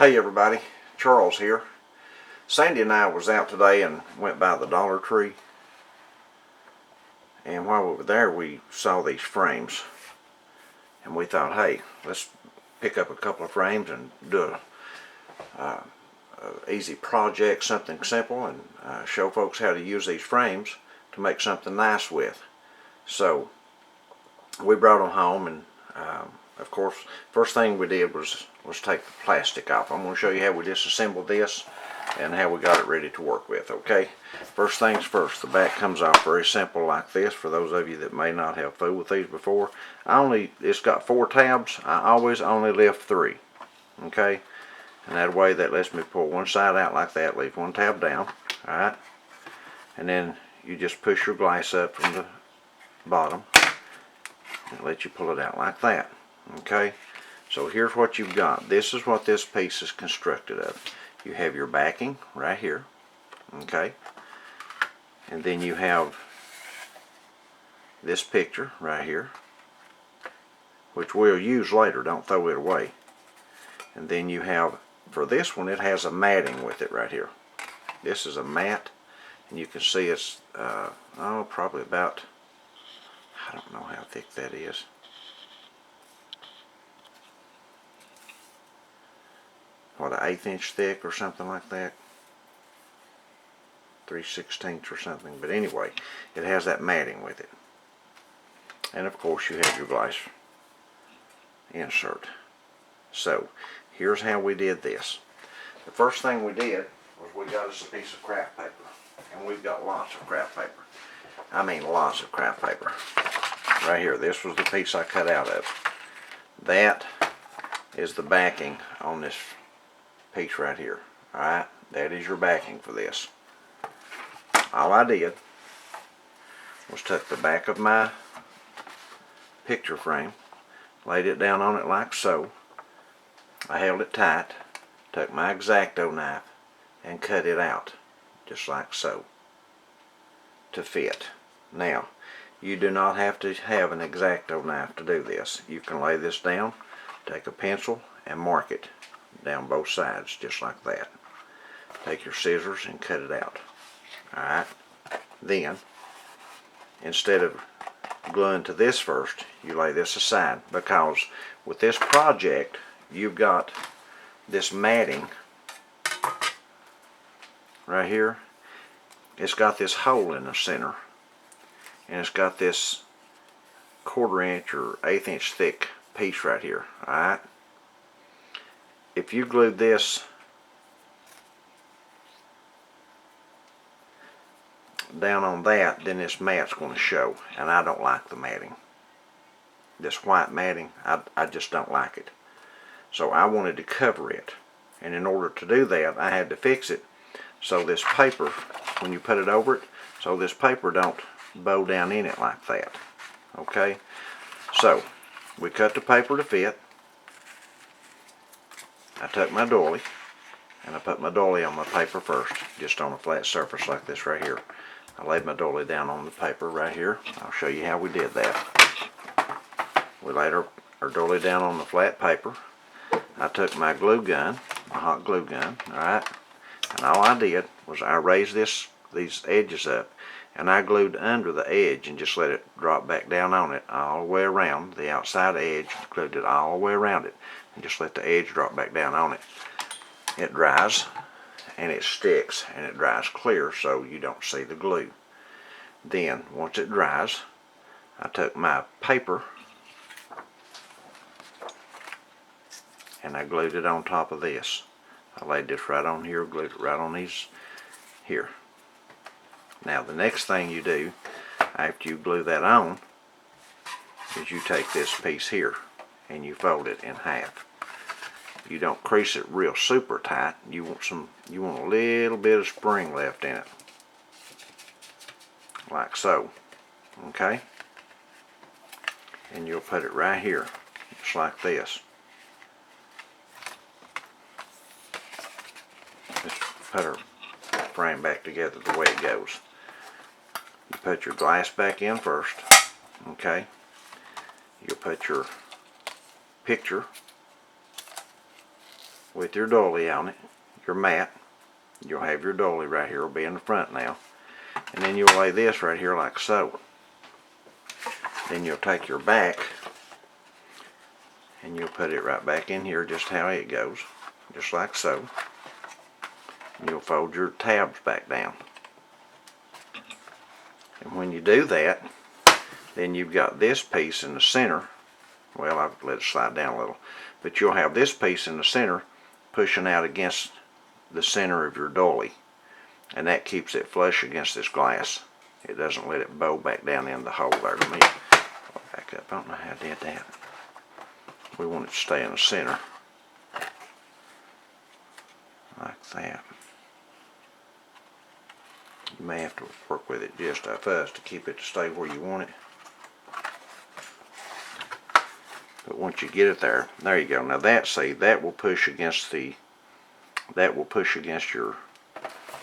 Hey everybody, Charles here. Sandy and I was out today and went by the Dollar Tree, and while we were there we saw these frames, and we thought, hey, let's pick up a couple of frames and do a easy project, something simple, and show folks how to use these frames to make something nice with. So we brought them home, and of course, first thing we did was take the plastic off. I'm going to show you how we disassembled this and how we got it ready to work with, okay? First things first, the back comes off very simple like this. For those of you that may not have fooled with these before, it's got 4 tabs. I always only lift 3, okay? And that way that lets me pull one side out like that, leave one tab down, alright? And then you just push your glass up from the bottom and let you pull it out like that, okay? So here's what you've got. This is what this piece is constructed of. You have your backing right here, okay? And then you have this picture right here, which we'll use later, don't throw it away. And then you have, for this one, it has a matting with it right here. This is a mat, and you can see it's, probably about, I don't know how thick that is. What, an 1/8 inch thick or something like that? 3/16 or something. But anyway, it has that matting with it. And of course you have your glass insert. So here's how we did this. The first thing we did was we got us a piece of craft paper. And we've got lots of craft paper. I mean lots of craft paper. Right here, this was the piece I cut out of. That is the backing on this piece right here. Alright, that is your backing for this. All I did was took the back of my picture frame, laid it down on it like so. I held it tight, took my X-Acto knife and cut it out just like so to fit. Now, you do not have to have an X-Acto knife to do this. You can lay this down, take a pencil and mark it down both sides just like that. Take your scissors and cut it out. Alright, then instead of gluing to this first, you lay this aside, because with this project you've got this matting right here. It's got this hole in the center, and it's got this 1/4 inch or 1/8 inch thick piece right here. Alright, if you glued this down on that, then this mat's going to show, and I don't like the matting. This white matting, I just don't like it. So I wanted to cover it, and in order to do that I had to fix it so this paper, when you put it over it, so this paper don't bow down in it like that. Okay, so we cut the paper to fit. I took my doily and I put my doily on my paper first, just on a flat surface like this right here. I laid my doily down on the paper right here. I'll show you how we did that. We laid our doily down on the flat paper. I took my glue gun, my hot glue gun, alright, and all I did was I raised these edges up, and I glued under the edge and just let it drop back down on it all the way around the outside edge, glued it all the way around it, and just let the edge drop back down on it. It dries and it sticks and it dries clear so you don't see the glue. Then once it dries, I took my paper and I glued it on top of this. I laid this right on here, glued it right on these here. Now the next thing you do after you glue that on is you take this piece here and you fold it in half. You don't crease it real super tight. You want a little bit of spring left in it, like so. Okay, and you'll put it right here just like this. Just put our frame back together the way it goes. You put your glass back in first. Okay, you'll put your picture with your doily on it, your mat. You'll have your doily right here, will be in the front now. And then you'll lay this right here like so. Then you'll take your back and you'll put it right back in here just how it goes, just like so. And you'll fold your tabs back down. And when you do that, then you've got this piece in the center. Well, I've let it slide down a little. But you'll have this piece in the center pushing out against the center of your doily. And that keeps it flush against this glass. It doesn't let it bow back down in the hole there. Let me back up. I don't know how I did that. We want it to stay in the center. Like that. You may have to work with it just a fuss to keep it to stay where you want it. But once you get it there, there you go. Now that, see, that will push against the, the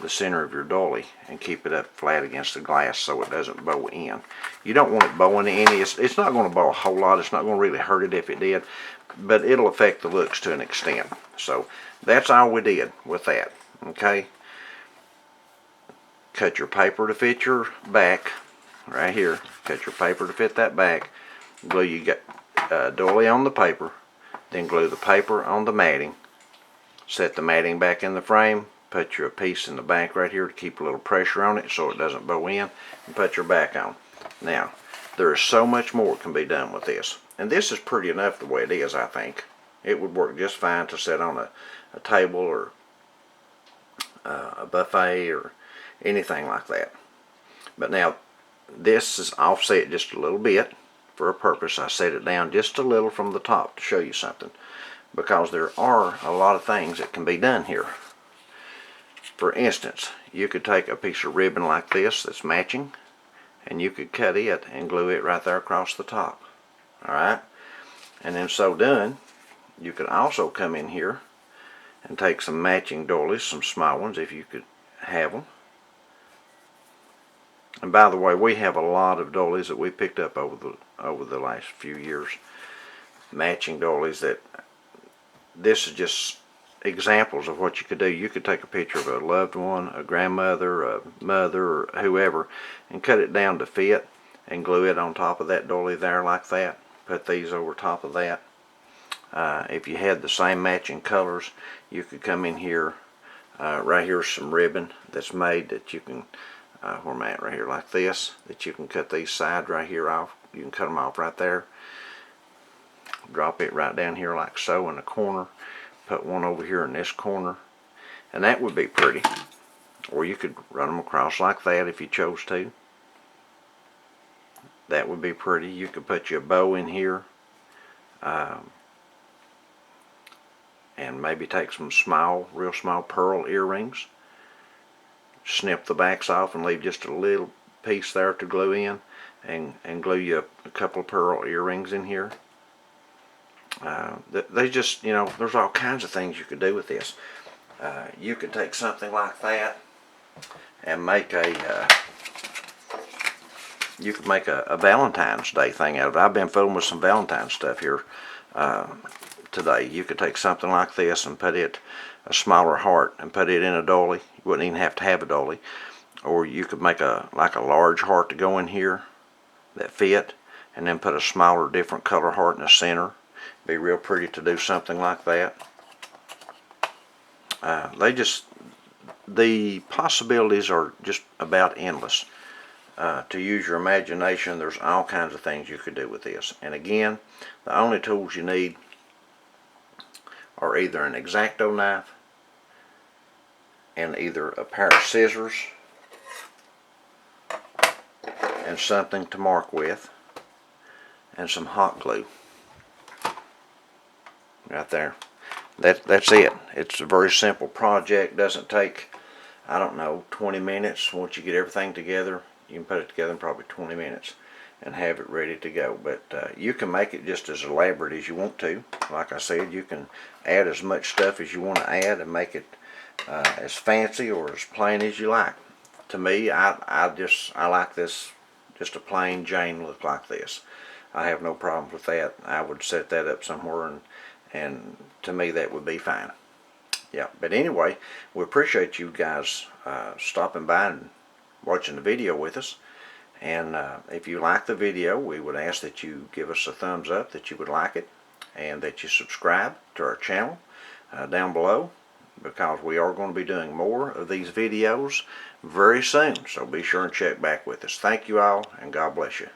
center of your doily and keep it up flat against the glass so it doesn't bow in. You don't want it bowing in. It's not going to bow a whole lot. It's not going to really hurt it if it did, but it'll affect the looks to an extent. So that's all we did with that. Okay. Cut your paper to fit your back right here. Cut your paper to fit that back. Glue you got doily on the paper, then glue the paper on the matting. Set the matting back in the frame. Put your piece in the back right here to keep a little pressure on it so it doesn't bow in, and put your back on. Now, there is so much more can be done with this, and this is pretty enough the way it is. I think it would work just fine to set on a table or a buffet or anything like that. But now this is offset just a little bit for a purpose. I set it down just a little from the top to show you something, because there are a lot of things that can be done here. For instance, you could take a piece of ribbon like this that's matching, and you could cut it and glue it right there across the top. Alright? And then so done, you could also come in here and take some matching doilies, some small ones if you could have them. And by the way, we have a lot of doilies that we picked up over the last few years. Matching doilies that, this is just examples of what you could do. You could take a picture of a loved one, a grandmother, a mother, or whoever, and cut it down to fit and glue it on top of that doily there like that. Put these over top of that. If you had the same matching colors, you could come in here. Right here's some ribbon that's made that you can, where I'm at right here like this, that you can cut these sides right here off. You can cut them off right there. Drop it right down here like so in the corner. Put one over here in this corner, and that would be pretty. Or you could run them across like that if you chose to. That would be pretty. You could put you a bow in here, and maybe take some small, real small pearl earrings. Snip the backs off and leave just a little piece there to glue in, and glue you a couple of pearl earrings in here. They just, you know, there's all kinds of things you could do with this. You could take something like that and make you could make a Valentine's Day thing out of it. I've been fooling with some Valentine's stuff here today. You could take something like this and put it, a smaller heart, and put it in a doily. You wouldn't even have to have a doily. Or you could make like a large heart to go in here that fit, and then put a smaller, different color heart in the center. Be real pretty to do something like that. The possibilities are just about endless. To use your imagination, there's all kinds of things you could do with this. And again, the only tools you need are either an X-Acto knife and either a pair of scissors and something to mark with, and some hot glue. Right there. That's it. It's a very simple project. Doesn't take, I don't know, 20 minutes. Once you get everything together, you can put it together in probably 20 minutes and have it ready to go. But you can make it just as elaborate as you want to. Like I said, you can add as much stuff as you want to add and make it as fancy or as plain as you like. To me, I like this, just a plain Jane look like this. I have no problem with that. I would set that up somewhere, and to me that would be fine. Yeah, but anyway, we appreciate you guys stopping by and watching the video with us. And if you like the video, we would ask that you give us a thumbs up, that you would like it, and that you subscribe to our channel down below, because we are going to be doing more of these videos very soon. So be sure and check back with us. Thank you all, and God bless you.